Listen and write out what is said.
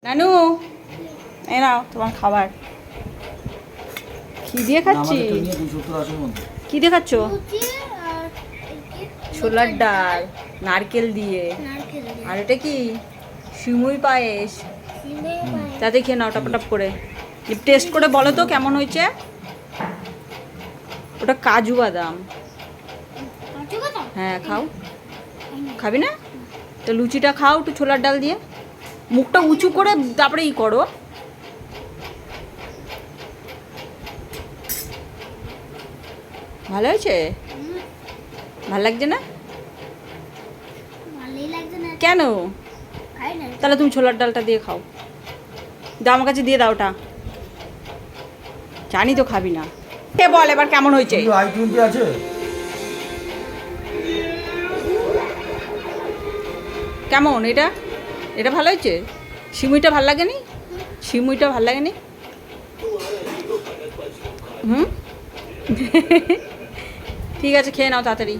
নানু এই নাও তোমার খাবার। কি দিয়ে খাচ্ছি? কি দিয়ে খাচ্ছ? ছোলার ডাল নারকেল দিয়ে। আর এটা কি? সিমুই পায়েস। তাতে খেয়ে নাও টপটপ করে। টেস্ট করে বলো তো কেমন হয়েছে। ওটা কাজু বাদাম। হ্যাঁ খাও। খাবি না? তো লুচিটা খাও একটু ছোলার ডাল দিয়ে। মুখটা উঁচু করে তারপরে ই করো। ভালো হয়েছে? ভালো লাগছে না? কেন? তাহলে তুমি ছোলার ডালটা দিয়ে খাও। দাও আমার কাছে দিয়ে দাও ওটা। জানি তো খাবি না। কে বল এবার কেমন হয়েছে? আছে কেমন এটা? এটা ভালো হয়েছে? সিমুইটা ভাল লাগেনি? সিমুইটা ভাল লাগেনি? হুম ঠিক আছে খেয়ে নাও তাড়াতাড়ি।